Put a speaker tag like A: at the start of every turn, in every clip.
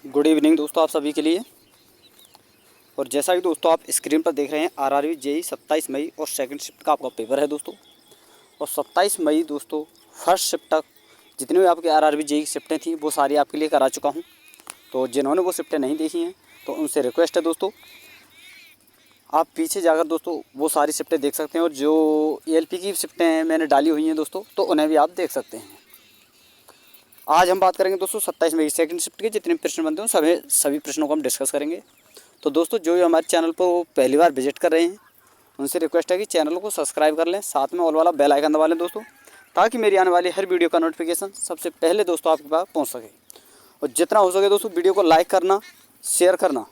A: Good evening दोस्तों आप सभी के लिए। और जैसा कि दोस्तों आप स्क्रीन पर देख रहे हैं आरआरबी जेई 27 मई और सेकंड शिफ्ट का आपका पेपर है दोस्तों। और 27 मई दोस्तों फर्स्ट शिफ्ट तक जितनी भी आपके आरआरबी जेई की शिफ्टें थी वो सारी आपके लिए करा चुका हूं। तो जिन्होंने वो शिफ्टें नहीं देखी हैं तो उनसे रिक्वेस्ट है दोस्तों, आप पीछे जाकर दोस्तों वो सारी शिफ्टें देख सकते हैं। और जो एएलपी की शिफ्टें मैंने डाली हुई हैं दोस्तों तो उन्हें भी आप देख सकते हैं। आज हम बात करेंगे दोस्तों 27 मई सेकंड शिफ्ट के जितने प्रश्न बनते हैं सभी प्रश्नों को हम डिस्कस करेंगे। तो दोस्तों जो हमारे चैनल पर पहली बार विजिट कर रहे हैं उनसे रिक्वेस्ट है कि चैनल को सब्सक्राइब कर लें, साथ में ऑल वाला बेल आइकन दबा लें दोस्तों, ताकि मेरी आने वाली हर वीडियो का नोटिफिकेशन सबसे पहले दोस्तों आपके पास पहुंच सके। और जितना हो सके दोस्तों वीडियो को लाइक करना, शेयर करना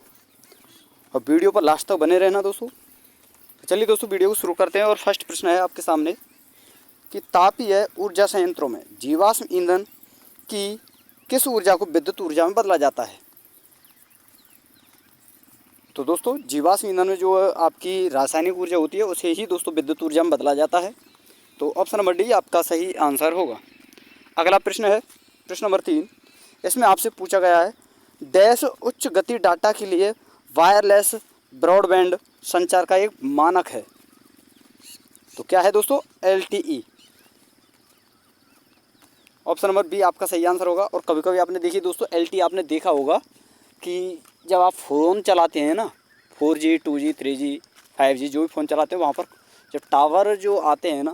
A: और वीडियो पर लास्ट तक बने रहना दोस्तों। तो चलिए दोस्तों वीडियो को शुरू करते हैं। और फर्स्ट प्रश्न है आपके सामने कि तापीय ऊर्जा संयंत्रों में जीवाश्म ईंधन की किस ऊर्जा को विद्युत ऊर्जा में बदला जाता है। तो दोस्तों जीवाश्म ईंधन में जो आपकी रासायनिक ऊर्जा होती है उसे ही दोस्तों विद्युत ऊर्जा में बदला जाता है। तो ऑप्शन नंबर डी आपका सही आंसर होगा। अगला प्रश्न है प्रश्न नंबर 3। इसमें आपसे पूछा गया है डैश उच्च गति डाटा के लिए वायरलेस ब्रॉडबैंड संचार का एक मानक है। तो क्या है दोस्तों? LTE। ऑप्शन नंबर बी आपका सही आंसर होगा। और कभी कभी आपने देखी दोस्तों LTE आपने देखा होगा कि जब आप फ़ोन चलाते हैं ना 4G 2G 3G 5G जो भी फ़ोन चलाते हैं वहाँ पर जब टावर जो आते हैं ना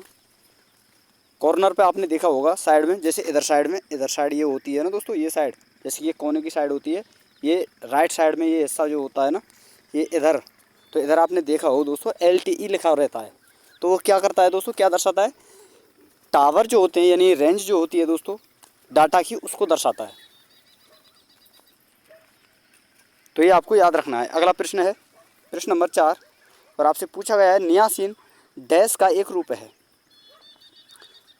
A: कॉर्नर पे आपने देखा होगा साइड में, जैसे इधर साइड ये होती है ना दोस्तों, ये साइड जैसे ये कोने की साइड होती है, ये राइट साइड में ये हिस्सा जो होता है ना ये इधर, तो इधर आपने देखा हो दोस्तों LTE लिखा रहता है। तो वो क्या करता है दोस्तों, क्या दर्शाता है? टावर जो होते हैं यानी रेंज जो होती है दोस्तों डाटा की उसको दर्शाता है। तो ये आपको याद रखना है। अगला प्रश्न है प्रश्न नंबर 4 और आपसे पूछा गया है नियासिन डैश का एक रूप है।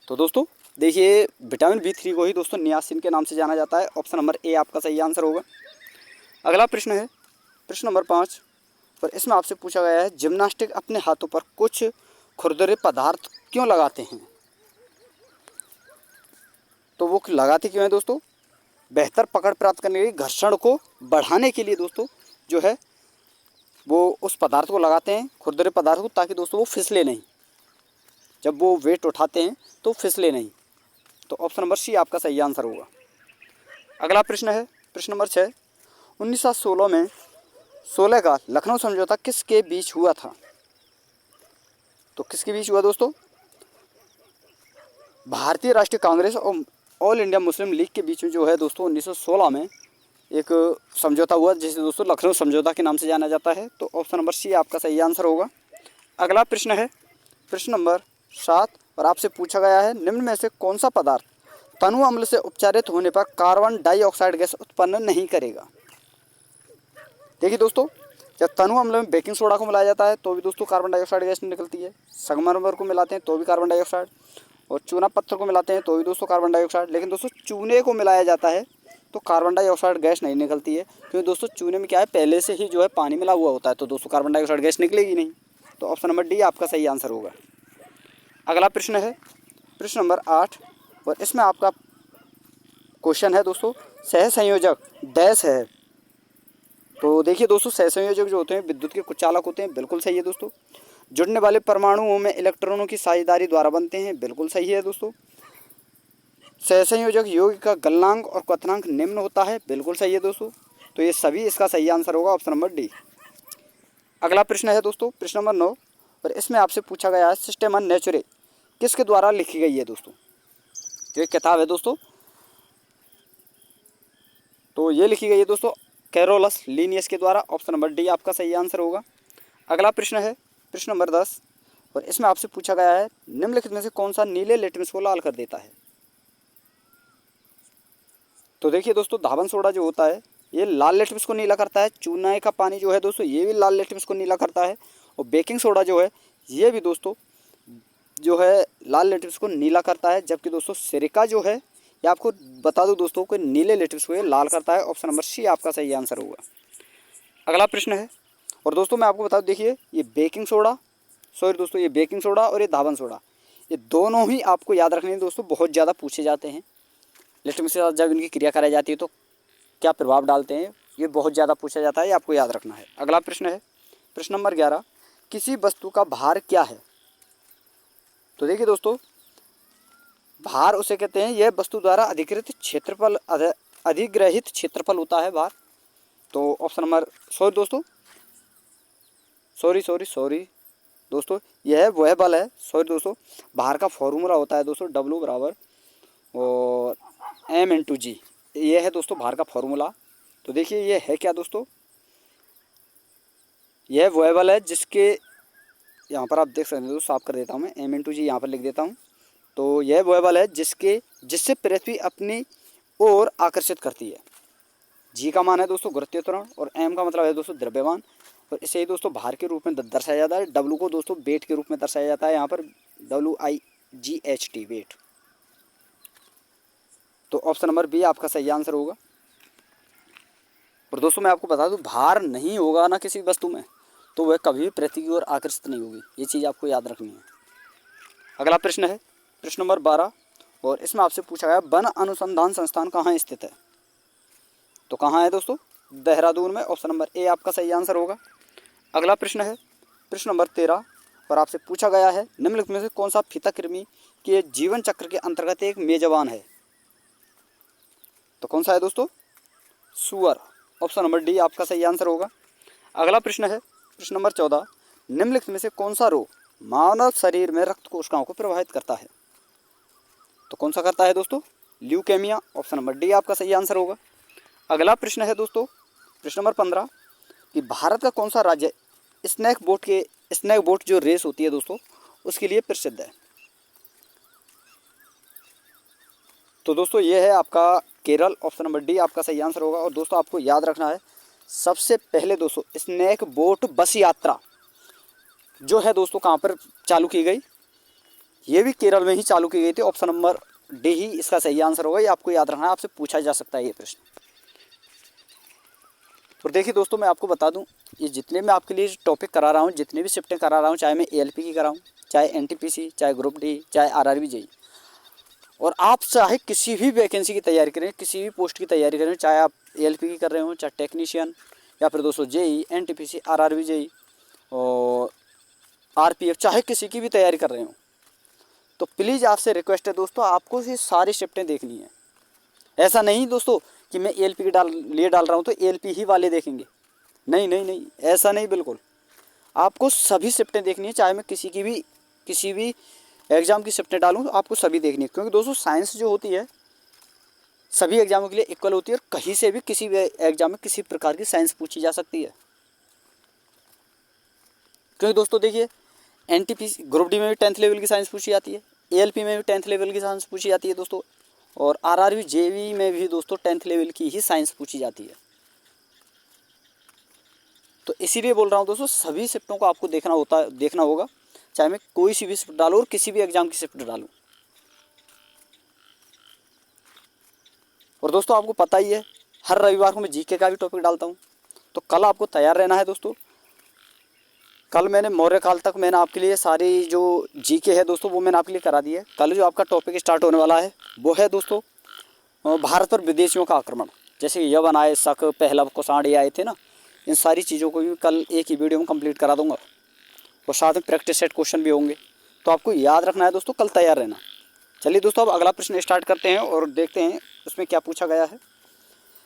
A: तो दोस्तों देखिए विटामिन B3 को ही दोस्तों नियासिन के नाम से जाना जाता है। ऑप्शन नंबर ए आपका सही आंसर होगा। अगला प्रश्न है प्रश्न नंबर 5 और इसमें आपसे पूछा गया है जिम्नास्टिक अपने हाथों पर कुछ खुरदरे पदार्थ क्यों लगाते हैं। तो वो लगाते क्यों है दोस्तों? बेहतर पकड़ प्राप्त करने के लिए, घर्षण को बढ़ाने के लिए दोस्तों जो है वो उस पदार्थ को लगाते हैं, खुरदरे पदार्थ को, ताकि दोस्तों वो फिसले नहीं, जब वो वेट उठाते हैं तो फिसले नहीं। तो ऑप्शन नंबर सी आपका सही आंसर होगा। अगला प्रश्न है प्रश्न नंबर 6। 1916 में 16 का लखनऊ समझौता किसके बीच हुआ था। तो किसके बीच हुआ दोस्तों? भारतीय राष्ट्रीय कांग्रेस और ऑल इंडिया मुस्लिम लीग के बीच में जो है दोस्तों 1916 में एक समझौता हुआ जिसे दोस्तों लखनऊ समझौता के नाम से जाना जाता है। तो ऑप्शन नंबर सी आपका सही आंसर होगा। अगला प्रश्न है प्रश्न नंबर 7 और आपसे पूछा गया है निम्न में से कौन सा पदार्थ तनु अम्ल से उपचारित होने पर कार्बन डाइऑक्साइड गैस उत्पन्न नहीं करेगा। देखिए दोस्तों जब तनु अम्ल में बेकिंग सोडा को मिलाया जाता है तो भी दोस्तों कार्बन डाइऑक्साइड गैस निकलती है, संगमरमर को मिलाते हैं तो भी कार्बन डाइऑक्साइड, और चूना पत्थर को मिलाते हैं तो भी दोस्तों कार्बन डाइऑक्साइड। लेकिन दोस्तों चूने को मिलाया जाता है तो कार्बन डाइऑक्साइड गैस नहीं निकलती है, क्योंकि दोस्तों चूने में क्या है पहले से ही जो है पानी मिला हुआ होता है, तो दोस्तों कार्बन डाइऑक्साइड गैस निकलेगी नहीं। तो ऑप्शन नंबर डी आपका सही आंसर होगा। अगला प्रश्न है प्रश्न नंबर 8 और इसमें आपका क्वेश्चन है दोस्तों सहसंयोजक डैश है। तो देखिए दोस्तों सहसंयोजक जो होते हैं विद्युत के कुछ चालक होते हैं, बिल्कुल सही है दोस्तों। जुड़ने वाले परमाणुओं में इलेक्ट्रॉनों की साझेदारी द्वारा बनते हैं, बिल्कुल सही है दोस्तों। सहसंयोजक योग का गलनांक और क्वथनांक निम्न होता है, बिल्कुल सही है दोस्तों। तो ये सभी इसका सही आंसर होगा ऑप्शन नंबर डी। अगला प्रश्न है दोस्तों प्रश्न नंबर 9 और इसमें आपसे पूछा गया है सिस्टेमा नेचुरे किसके द्वारा लिखी गई है दोस्तों। जो एक किताब है दोस्तों तो ये लिखी गई है दोस्तों कैरोलस लीनियस के द्वारा। ऑप्शन नंबर डी आपका सही आंसर होगा। अगला प्रश्न है प्रश्न नंबर 10 और इसमें आपसे पूछा गया है निम्नलिखित में से कौन सा नीले लिटमस को लाल कर देता है। तो देखिए दोस्तों धावन सोडा जो होता है ये लाल लिटमस को नीला करता है, चूना का पानी जो है दोस्तों ये भी लाल लिटमस को नीला करता है, और बेकिंग सोडा जो है ये भी दोस्तों जो है लाल लिटमस को नीला करता है। जबकि दोस्तों सिरका जो है ये आपको बता दूं दोस्तों को नीले लिटमस को ये लाल करता है। ऑप्शन नंबर सी आपका सही आंसर होगा। अगला प्रश्न है और दोस्तों मैं आपको बता दूं देखिए ये बेकिंग सोडा ये बेकिंग सोडा और ये धावन सोडा ये दोनों ही आपको याद रखने हैं दोस्तों, बहुत ज़्यादा पूछे जाते हैं लिटमस के साथ जब इनकी क्रिया कराई जाती है तो। क्या प्रभाव डालते हैं, ये बहुत ज़्यादा पूछा जाता है, ये आपको याद रखना है। अगला प्रश्न है प्रश्न नंबर 11, किसी वस्तु का भार क्या है। तो देखिए दोस्तों, भार उसे कहते हैं, यह वस्तु द्वारा अधिग्रहित क्षेत्रफल होता है भार। तो ऑप्शन नंबर सॉरी दोस्तों, यह वह बल है, सॉरी दोस्तों, भार का फॉर्मूला होता है दोस्तों W बराबर और M×G, ये है दोस्तों भार का फॉर्मूला। तो देखिए ये है क्या दोस्तों, यह वह बल है जिसके, यहाँ पर आप देख सकते हैं दोस्तों, साफ कर देता हूँ मैं, M×G यहाँ पर लिख देता हूँ। तो यह वह बल है जिससे पृथ्वी अपनी ओर आकर्षित करती है। G का मान है दोस्तों गुरुत्वीय त्वरण और M का मतलब है दोस्तों द्रव्यमान, और इसे ही दोस्तों भार के रूप में दर्शाया जाता है। W को दोस्तों वेट के रूप में दर्शाया जाता है, यहाँ पर WIGHT वेट। तो ऑप्शन नंबर बी आपका सही आंसर होगा। और दोस्तों मैं आपको बता दूं, भार नहीं होगा ना किसी वस्तु में तो वह कभी भी पृथ्वी की ओर आकर्षित नहीं होगी, ये चीज़ आपको याद रखनी है। अगला प्रश्न है प्रश्न नंबर 12, और इसमें आपसे पूछा गया वन अनुसंधान संस्थान कहाँ स्थित है। तो कहाँ है दोस्तों, देहरादून में, ऑप्शन नंबर ए आपका सही आंसर होगा। अगला प्रश्न है प्रश्न नंबर 13, और आपसे पूछा गया है निम्नलिखित में से कौन सा फीता कृमि के जीवन चक्र के अंतर्गत एक मेजबान है। तो कौन सा है दोस्तों, सुअर, ऑप्शन नंबर डी आपका सही आंसर होगा। अगला प्रश्न है प्रश्न नंबर 14, निम्नलिखित में से कौन सा रोग मानव शरीर में रक्त कोशिकाओं को प्रभावित करता है। तो कौन सा करता है दोस्तों, ल्यूकेमिया, ऑप्शन नंबर डी आपका सही आंसर होगा। अगला प्रश्न है दोस्तों प्रश्न नंबर 15, कि भारत का कौन सा राज्य स्नैक बोट जो रेस होती है दोस्तों उसके लिए प्रसिद्ध है। तो दोस्तों ये है आपका केरल, ऑप्शन नंबर डी आपका सही आंसर होगा। और दोस्तों आपको याद रखना है, सबसे पहले दोस्तों स्नैक बोट बस यात्रा जो है दोस्तों कहाँ पर चालू की गई, ये भी केरल में ही चालू की गई थी। ऑप्शन नंबर डी ही इसका सही आंसर होगा, ये आपको याद रखना है, आपसे पूछा जा सकता है ये प्रश्न। और देखिए दोस्तों मैं आपको बता दूं, ये जितने मैं आपके लिए टॉपिक करा रहा हूँ, जितने भी शिफ्टें करा रहा हूँ, चाहे मैं ALP की कराऊँ, चाहे NTPC, चाहे ग्रुप डी, चाहे RRB JEE, और आप चाहे किसी भी वैकेंसी की तैयारी करें, किसी भी पोस्ट की तैयारी करें, चाहे आप ALP की कर रहे हो, चाहे टेक्नीशियन, या फिर दोस्तों JEE, NTPC, RRB JEE और RPF, चाहे किसी की भी तैयारी कर रहे हो, तो प्लीज़ आपसे रिक्वेस्ट है दोस्तों, आपको ये सारी शिफ्टें देखनी है। ऐसा नहीं दोस्तों कि मैं ALP की डाल रहा हूँ तो ALP ही वाले देखेंगे, नहीं, ऐसा नहीं, बिल्कुल आपको सभी शिफ्टें देखनी है। चाहे मैं किसी भी एग्ज़ाम की शिफ्टें डालूँ तो आपको सभी देखनी है, क्योंकि दोस्तों साइंस जो होती है सभी एग्जामों के लिए इक्वल होती है, और कहीं से भी किसी भी एग्जाम में किसी प्रकार की साइंस पूछी जा सकती है। क्योंकि दोस्तों देखिए NTPC ग्रुप डी में भी 10th लेवल की साइंस पूछी जाती है, ALP में भी 10th लेवल की साइंस पूछी जाती है दोस्तों, और RRB JEE में भी दोस्तों 10th लेवल की ही साइंस पूछी जाती है। तो इसीलिए बोल रहा हूँ दोस्तों, सभी शिफ्टों को आपको देखना होगा, चाहे मैं कोई सी भी शिफ्ट डालूँ और किसी भी एग्जाम की शिफ्ट डालूँ। और दोस्तों आपको पता ही है, हर रविवार को मैं GK का भी टॉपिक डालता हूँ, तो कल आपको तैयार रहना है दोस्तों। कल मैंने मौर्य काल तक मैंने आपके लिए सारी जो GK है दोस्तों वो मैंने आपके लिए करा दी है। कल जो आपका टॉपिक स्टार्ट होने वाला है वो है दोस्तों भारत पर विदेशियों का आक्रमण, जैसे यवन आए, शक, पहलव, कुषाण ये आए थे ना, इन सारी चीज़ों को भी कल एक ही वीडियो में कंप्लीट करा दूंगा, और साथ में प्रैक्टिस सेट क्वेश्चन भी होंगे, तो आपको याद रखना है दोस्तों, कल तैयार रहना। चलिए दोस्तों अब अगला प्रश्न स्टार्ट करते हैं और देखते हैं उसमें क्या पूछा गया है।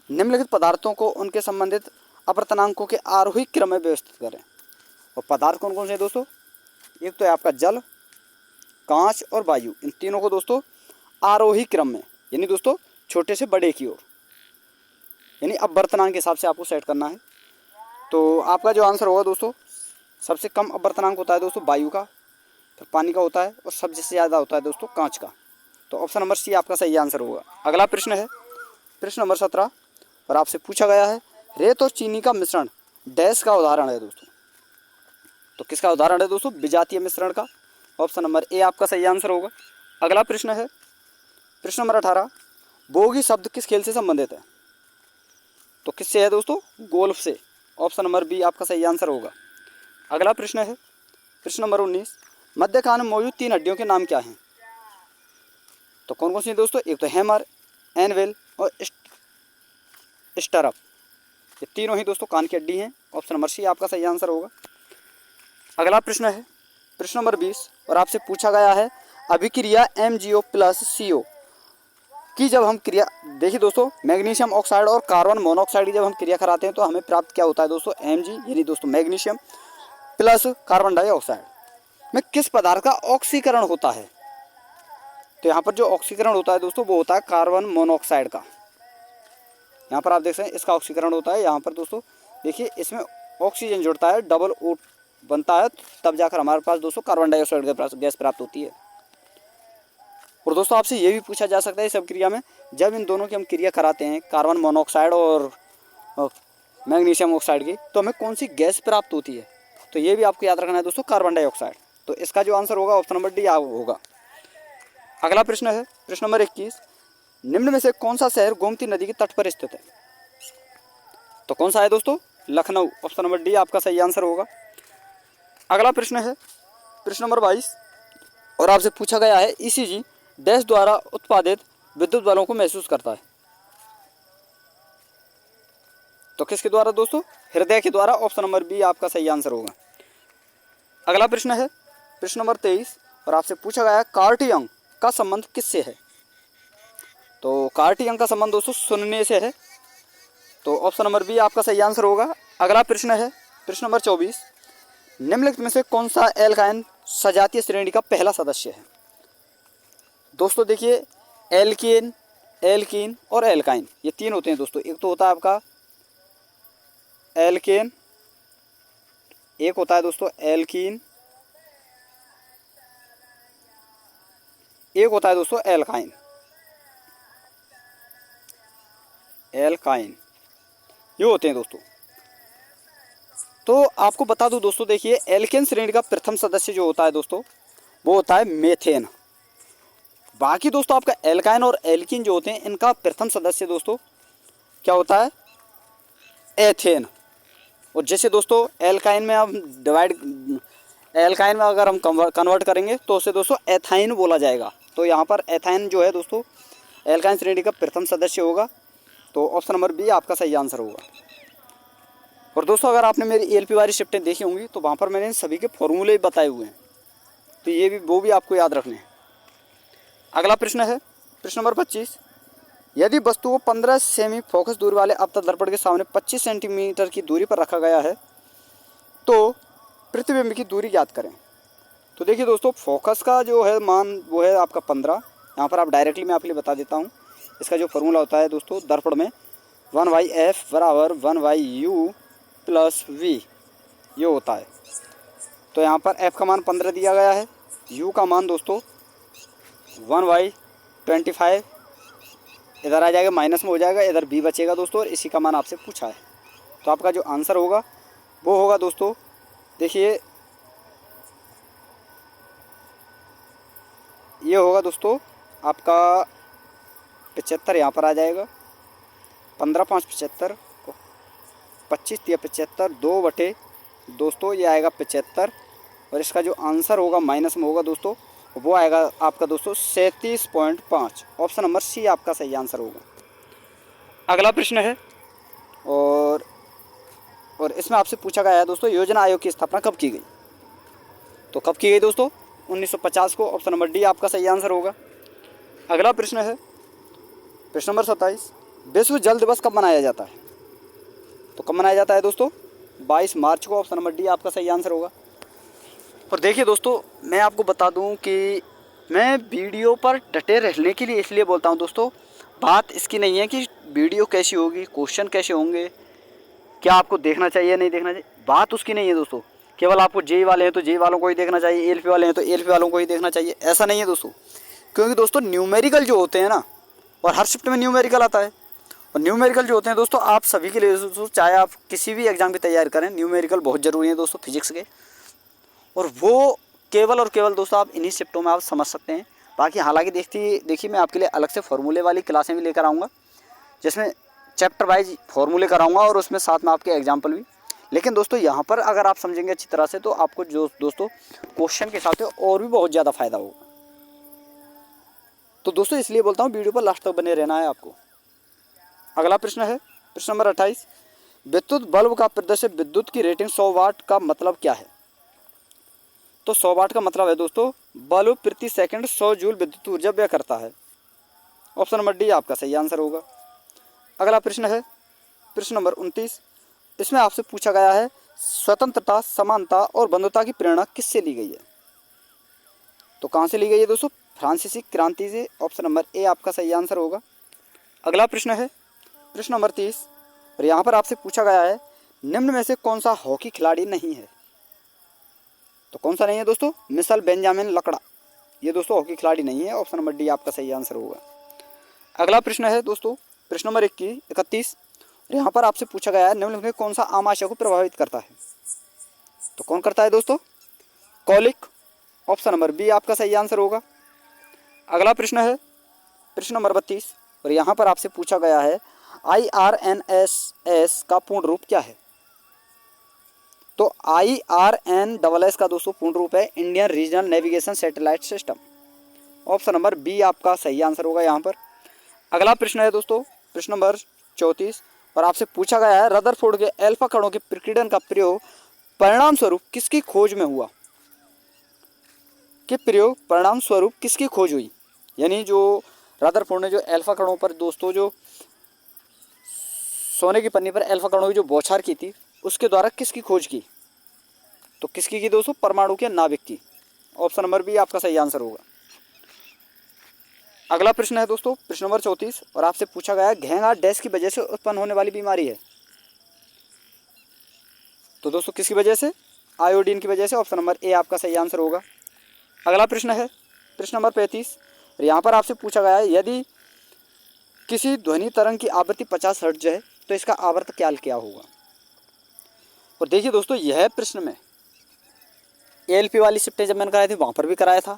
A: निम्नलिखित पदार्थों को उनके संबंधित अपवर्तनांकों के आरोही क्रम में व्यवस्थित करें। और पदार्थ कौन कौन से हैं दोस्तों, एक तो है आपका जल, कांच और वायु, इन तीनों को दोस्तों आरोही क्रम में, यानी दोस्तों छोटे से बड़े की ओर, यानी अपवर्तनांक के हिसाब से आपको सेट करना है। तो आपका जो आंसर होगा दोस्तों, सबसे कम अपवर्तनांक होता है दोस्तों वायु का, फिर पानी का होता है, और सबसे ज़्यादा होता है दोस्तों कांच का। तो ऑप्शन नंबर सी आपका सही आंसर होगा। अगला प्रश्न है प्रश्न नंबर 17, और आपसे पूछा गया है रेत और चीनी का मिश्रण डैश का उदाहरण है दोस्तों। तो किसका उदाहरण है दोस्तों, विजातीय मिश्रण का। ऑप्शन नंबर ए आपका सही आंसर होगा। अगला प्रश्न है प्रश्न नंबर 18, बोगी शब्द किस खेल से संबंधित है। तो किससे है दोस्तों, गोल्फ से। ऑप्शन नंबर बी आपका सही आंसर होगा। अगला प्रश्न है प्रश्न नंबर 19, मध्य कान में मौजूद 3 हड्डियों के नाम क्या हैं। तो कौन कौन सी हैं दोस्तों, एक तो हैमर, एनविल और स्टरअप। ये तीनों ही दोस्तों कान की हड्डी हैं। ऑप्शन नंबर सी आपका सही आंसर होगा। अगला प्रश्न है प्रश्न नंबर 20 और आपसे पूछा गया है अभिक्रिया MgO प्लस CO की जब हम क्रिया, देखिए दोस्तों, मैग्नीशियम ऑक्साइड और कार्बन मोनोऑक्साइड की जब हम क्रिया कराते हैं तो हमें प्राप्त क्या होता है दोस्तों, Mg यानी दोस्तों मैग्नीशियम प्लस कार्बन डाइऑक्साइड में किस पदार्थ का ऑक्सीकरण होता है। तो यहाँ पर जो ऑक्सीकरण होता है दोस्तों वो होता है कार्बन मोनोऑक्साइड का। यहाँ पर आप देख सकते हैं इसका ऑक्सीकरण होता है। यहाँ पर दोस्तों देखिए इसमें ऑक्सीजन जुड़ता है, डबल O बनता है, तब जाकर हमारे पास दोस्तों कार्बन डाइऑक्साइड गैस प्राप्त होती है। और दोस्तों आपसे ये भी पूछा जा सकता है इस क्रिया में जब इन दोनों की हम क्रिया कराते हैं, कार्बन मोनोऑक्साइड और मैग्नीशियम ऑक्साइड की, तो हमें कौन सी गैस प्राप्त होती है। तो ये भी आपको याद रखना है दोस्तों, कार्बन डाइऑक्साइड। तो इसका जो आंसर होगा ऑप्शन नंबर डी होगा। अगला प्रश्न है प्रश्न नंबर 21, निम्न में से कौन सा शहर गोमती नदी के तट पर स्थित है। तो कौन सा है दोस्तों, लखनऊ। ऑप्शन नंबर डी आपका सही आंसर होगा। अगला प्रश्न है प्रश्न नंबर 22 और आपसे पूछा गया है ECG डैश द्वारा उत्पादित विद्युत बलों को महसूस करता है। तो किसके द्वारा दोस्तों, हृदय के द्वारा। ऑप्शन नंबर बी आपका सही आंसर होगा। अगला प्रश्न है प्रश्न नंबर 23 और आपसे पूछा गया है कार्टी अंग का संबंध किससे है। तो कार्टी अंग का संबंध दोस्तों सुनने से है। तो ऑप्शन नंबर बी आपका सही आंसर होगा। अगला प्रश्न है प्रश्न नंबर 24, निम्नलिखित में से कौन सा एल्काइन सजातीय श्रेणी का पहला सदस्य है। दोस्तों देखिए एल्केन, एल्कीन और एल्काइन ये तीन होते हैं दोस्तों। एक तो होता है आपका एल्केन, एक होता है दोस्तों एल्कीन, एक होता है दोस्तों एल्काइन। एल्काइन ये होते हैं दोस्तों। तो आपको बता दूं दोस्तों, देखिए एल्केन श्रेणी का प्रथम सदस्य जो होता है दोस्तों वो होता है मेथेन। बाकी दोस्तों आपका एल्काइन और एल्कीन जो होते हैं इनका प्रथम सदस्य दोस्तों क्या होता है, एथेन। और जैसे दोस्तों एल्काइन में हम एल्काइन में अगर हम कन्वर्ट करेंगे तो उसे दोस्तों एथाइन बोला जाएगा। तो यहाँ पर एथाइन जो है दोस्तों एल्काइन श्रेणी का प्रथम सदस्य होगा। तो ऑप्शन नंबर बी आपका सही आंसर होगा। और दोस्तों अगर आपने मेरी ELP वाली शिफ्टें देखी होंगी तो वहाँ पर मैंने इन सभी के फॉर्मूले बताए हुए हैं, तो ये भी वो भी आपको याद रखने हैं। अगला प्रश्न है प्रश्न नंबर 25, यदि वस्तु को 15 सेमी फोकस दूरी वाले अपतल दर्पण के सामने 25 सेंटीमीटर की दूरी पर रखा गया है तो प्रतिबिंब की दूरी ज्ञात करें। तो देखिए दोस्तों फोकस का जो है मान वो है आपका 15। यहाँ पर आप डायरेक्टली मैं आपके लिए बता देता हूँ। इसका जो फॉर्मूला होता है दोस्तों दर्पण में 1/f बराबर 1/u प्लस v ये होता है। तो यहाँ पर f का मान 15 दिया गया है, u का मान दोस्तों 1/25 इधर आ जाएगा, माइनस में हो जाएगा, इधर b बचेगा दोस्तों, और इसी का मान आपसे पूछा है। तो आपका जो आंसर होगा वो होगा दोस्तों, देखिए ये होगा दोस्तों आपका 75 यहाँ पर आ जाएगा, 15 5 75, 25 3 75, 2 बटे दोस्तों ये आएगा 75, और इसका जो आंसर होगा माइनस में होगा दोस्तों वो आएगा आपका दोस्तों 37.5। ऑप्शन नंबर सी आपका सही आंसर होगा। अगला प्रश्न है और इसमें आपसे पूछा गया है दोस्तों योजना आयोग की स्थापना कब की गई। तो कब की गई दोस्तों, 1950 को। ऑप्शन नंबर डी आपका सही आंसर होगा। अगला प्रश्न है प्रश्न नंबर 27, विश्व जल दिवस कब मनाया जाता है। तो कब मनाया जाता है दोस्तों, 22 मार्च को। ऑप्शन नंबर डी आपका सही आंसर होगा। और देखिए दोस्तों मैं आपको बता दूं कि मैं वीडियो पर डटे रहने के लिए इसलिए बोलता हूं दोस्तों, बात इसकी नहीं है कि वीडियो कैसी होगी, क्वेश्चन कैसे होंगे, क्या आपको देखना चाहिए नहीं देखना चाहिए, बात उसकी नहीं है दोस्तों। केवल आपको जेई वाले हैं तो जेई वालों को ही देखना चाहिए, ELP वाले हैं तो ELP वालों को ही देखना चाहिए, ऐसा नहीं है दोस्तों। क्योंकि दोस्तों न्यूमेरिकल जो होते हैं ना, और हर शिफ्ट में न्यूमेरिकल आता है, और न्यूमेरिकल जो होते हैं दोस्तों आप सभी के लिए दोस्तों, चाहे आप किसी भी एग्जाम की तैयारी करें, न्यूमेरिकल बहुत ज़रूरी है दोस्तों फिजिक्स के। और वो केवल और केवल दोस्तों आप इन्हीं शिफ्टों में आप समझ सकते हैं। बाकी हालांकि देखिए मैं आपके लिए अलग से फार्मूले वाली क्लासें भी लेकर आऊँगा, जिसमें चैप्टर वाइज फार्मूले कराऊँगा और उसमें साथ में आपके एग्जाम्पल भी। लेकिन दोस्तों यहाँ पर अगर आप समझेंगे अच्छी तरह से तो आपको जो दोस्तों क्वेश्चन के हिसाब से और भी बहुत ज़्यादा फायदा होगा। तो दोस्तों इसलिए बोलता हूँ वीडियो पर लास्ट तक बने रहना है आपको। अगला प्रश्न है प्रश्न नंबर 28, विद्युत बल्ब का प्रदर्शित विद्युत की रेटिंग 100 वाट का मतलब क्या है? तो 100 वाट का मतलब है दोस्तों बल्ब प्रति सेकंड 100 जूल विद्युत ऊर्जा व्यय करता है। ऑप्शन नंबर डी आपका सही आंसर होगा। अगला प्रश्न है प्रश्न नंबर 29, इसमें आपसे पूछा गया है स्वतंत्रता, समानता और बंधुता की प्रेरणा किससे ली गई है? तो कहाँ से ली गई है दोस्तों? फ्रांसीसी क्रांति से। ऑप्शन नंबर ए आपका सही आंसर होगा। अगला प्रश्न है प्रश्न नंबर 30, और यहाँ पर आपसे पूछा गया है निम्न में से कौन सा हॉकी खिलाड़ी नहीं है? तो कौन सा नहीं है दोस्तों? मिशेल बेंजामिन लकड़ा, ये दोस्तों हॉकी खिलाड़ी नहीं है। ऑप्शन नंबर डी आपका सही आंसर होगा। अगला प्रश्न है दोस्तों प्रश्न नंबर 31, और यहाँ पर आपसे पूछा गया है निम्नलिखित में कौन सा आमाशय को प्रभावित करता है? तो कौन करता है दोस्तों? कॉलिक। ऑप्शन नंबर बी आपका सही आंसर होगा। अगला प्रश्न है प्रश्न नंबर 32, और यहाँ पर आपसे पूछा गया है IRNSS का पूर्ण रूप क्या है? तो IRNSS का दोस्तों पूर्ण रूप है Indian regional navigation satellite system. Option number B आपका सही आंसर होगा यहाँ पर। अगला प्रश्न है दोस्तों प्रश्न नंबर 34, और आपसे पूछा गया है रदरफोर्ड के अल्फा कणों के प्रकीर्णन का प्रयोग परिणाम स्वरूप किसकी खोज में हुआ? कि प्रयोग परिणाम स्वरूप किसकी खोज हुई? यानी जो रदरफोर्ड ने जो अल्फा कणों पर दोस्तों जो सोने की पन्नी पर अल्फा कणों की जो बौछार की थी उसके द्वारा किसकी खोज की? तो किसकी की दोस्तों? परमाणु के नाभिक की। ऑप्शन नंबर बी आपका सही आंसर होगा। अगला प्रश्न है दोस्तों प्रश्न नंबर 34, और आपसे पूछा गया है घेंगा डैश की वजह से उत्पन्न होने वाली बीमारी है? तो दोस्तों किसकी वजह से? आयोडीन की वजह से। ऑप्शन नंबर ए आपका सही आंसर होगा। अगला प्रश्न है प्रश्न नंबर 35, और यहाँ पर आपसे पूछा गया है यदि किसी ध्वनि तरंग की आवृत्ति 50 हर्ट्ज है तो इसका आवर्त काल क्या होगा? और देखिए दोस्तों यह प्रश्न में ALP वाली शिफ्टें जब मैंने कराई थी वहाँ पर भी कराया था,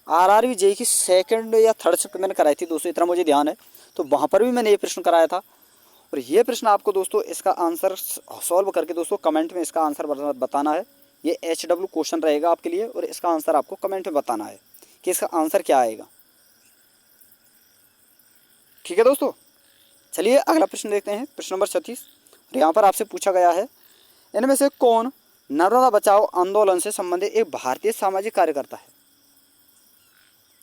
A: RRB JEE की सेकंड या थर्ड शिफ्ट मैंने कराई थी दोस्तों, इतना मुझे ध्यान है, तो वहाँ पर भी मैंने ये प्रश्न कराया था। और ये प्रश्न आपको दोस्तों इसका आंसर सॉल्व करके दोस्तों कमेंट में इसका आंसर बताना है। ये HW क्वेश्चन रहेगा आपके लिए, और इसका आंसर आपको कमेंट में बताना है कि इसका आंसर क्या आएगा। ठीक है दोस्तों, चलिए अगला प्रश्न देखते हैं प्रश्न नंबर 36, और यहाँ पर आपसे पूछा गया है इनमें से कौन नर्मदा बचाओ आंदोलन से संबंधित एक भारतीय सामाजिक कार्यकर्ता है?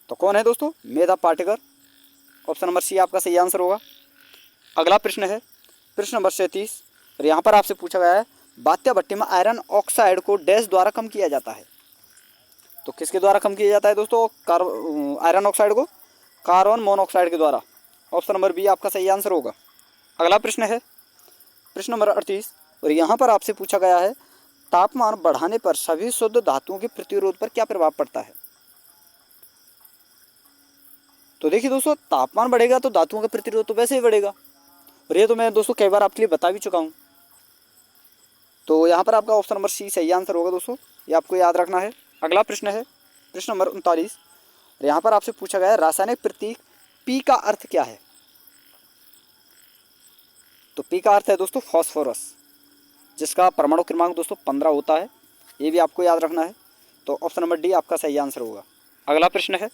A: तो कौन है दोस्तों? मेधा पाटेकर। ऑप्शन नंबर सी आपका सही आंसर होगा। अगला प्रश्न है प्रश्न नंबर 37, और यहाँ पर आपसे पूछा गया है बात्या भट्टी में आयरन ऑक्साइड को डैश द्वारा कम किया जाता है? तो किसके द्वारा कम किया जाता है दोस्तों आयरन ऑक्साइड को? कार्बन मोनोऑक्साइड के द्वारा। ऑप्शन नंबर बी आपका सही आंसर होगा। अगला प्रश्न है प्रश्न नंबर 38, और यहाँ पर आपसे पूछा गया है तापमान बढ़ाने पर सभी शुद्ध धातुओं के प्रतिरोध पर क्या प्रभाव पड़ता है? तो देखिए दोस्तों तापमान बढ़ेगा तो धातुओं का प्रतिरोध तो वैसे ही बढ़ेगा, और ये तो मैं दोस्तों कई बार आपके लिए बता भी चुका हूँ। तो यहाँ पर आपका ऑप्शन नंबर सी सही आंसर होगा दोस्तों, ये आपको याद रखना है। अगला प्रश्न है प्रश्न नंबर 39, और यहाँ पर आपसे पूछा गया है रासायनिक प्रतीक पी का अर्थ क्या है? तो पी का अर्थ है दोस्तों फॉस्फोरस, जिसका परमाणु क्रमांक दोस्तों 15 होता है, ये भी आपको याद रखना है। तो ऑप्शन नंबर डी आपका सही आंसर होगा। अगला प्रश्न है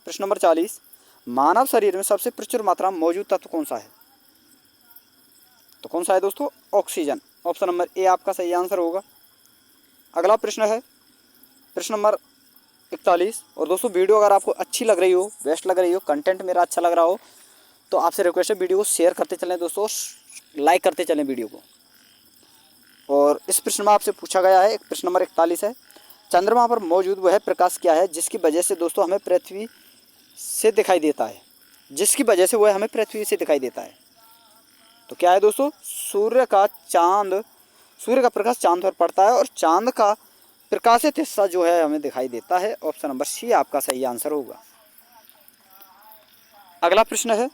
A: प्रश्न नंबर 40, मानव शरीर में सबसे प्रचुर मात्रा में मौजूद तत्व कौन सा है? तो कौन सा है दोस्तों? ऑक्सीजन। ऑप्शन नंबर ए आपका सही आंसर होगा। अगला प्रश्न है प्रश्न नंबर 41, और दोस्तों वीडियो अगर आपको अच्छी लग रही हो, बेस्ट लग रही हो, कंटेंट मेरा अच्छा लग रहा हो, तो आपसे रिक्वेस्ट है वीडियो को शेयर करते चलें दोस्तों, लाइक करते चलें वीडियो को। और इस प्रश्न में आपसे पूछा गया है प्रश्न नंबर 41 है चंद्रमा पर मौजूद वह प्रकाश क्या है जिसकी वजह से दोस्तों हमें पृथ्वी से दिखाई देता है? जिसकी वजह से वह हमें पृथ्वी से दिखाई देता है, तो क्या है दोस्तों? सूर्य का प्रकाश चांद पर पड़ता है, और चांद का प्रकाशित हिस्सा जो है हमें दिखाई देता है। ऑप्शन नंबर सी आपका सही आंसर होगा। अगला प्रश्न है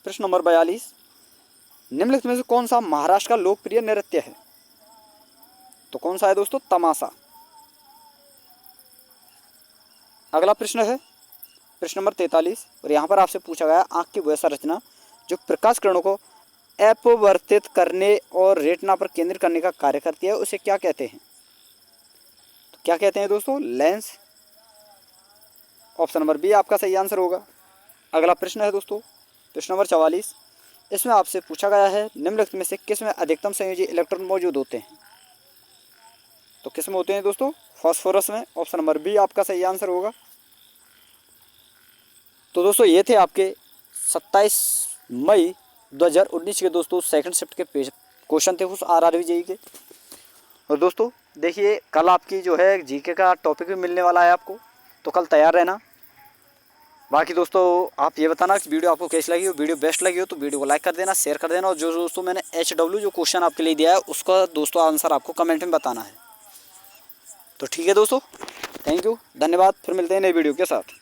A: प्रश्न नंबर 42, निम्नलिखित में से कौन सा महाराष्ट्र का लोकप्रिय नृत्य है? तो कौन सा है दोस्तों? तमाशा। अगला प्रश्न है प्रश्न नंबर 43, और यहाँ पर आपसे पूछा गया आँख की वह संरचना जो प्रकाश किरणों को अपवर्तित करने और रेटिना पर केंद्रित करने का कार्य करती है, उसे क्या कहते हैं? तो क्या कहते हैं दोस्तों? लेंस। ऑप्शन नंबर बी आपका सही आंसर होगा। अगला प्रश्न है दोस्तों प्रश्न नंबर 44, इसमें आपसे पूछा गया है निम्नलिखित में से किस में अधिकतम संयोजी इलेक्ट्रॉन मौजूद होते हैं। तो किस में होते हैं दोस्तों, फास्फोरस में। ऑप्शन नंबर बी आपका सही आंसर होगा। तो दोस्तों ये थे आपके 27 मई 2019 के दोस्तों सेकंड शिफ्ट के क्वेश्चन थे उस आरआरबी जेईई के। और दोस्तों देखिए कल आपकी जो है जीके का टॉपिक भी मिलने वाला है आपको, तो कल तैयार रहना। बाकी दोस्तों आप ये बताना कि वीडियो आपको कैसी लगी हो, वीडियो बेस्ट लगी हो तो वीडियो को लाइक कर देना, शेयर कर देना। और जो दोस्तों मैंने HW जो क्वेश्चन आपके लिए दिया है उसका दोस्तों आंसर आपको कमेंट में बताना है। तो ठीक है दोस्तों, थैंक यू, धन्यवाद। फिर मिलते हैं नई वीडियो के साथ।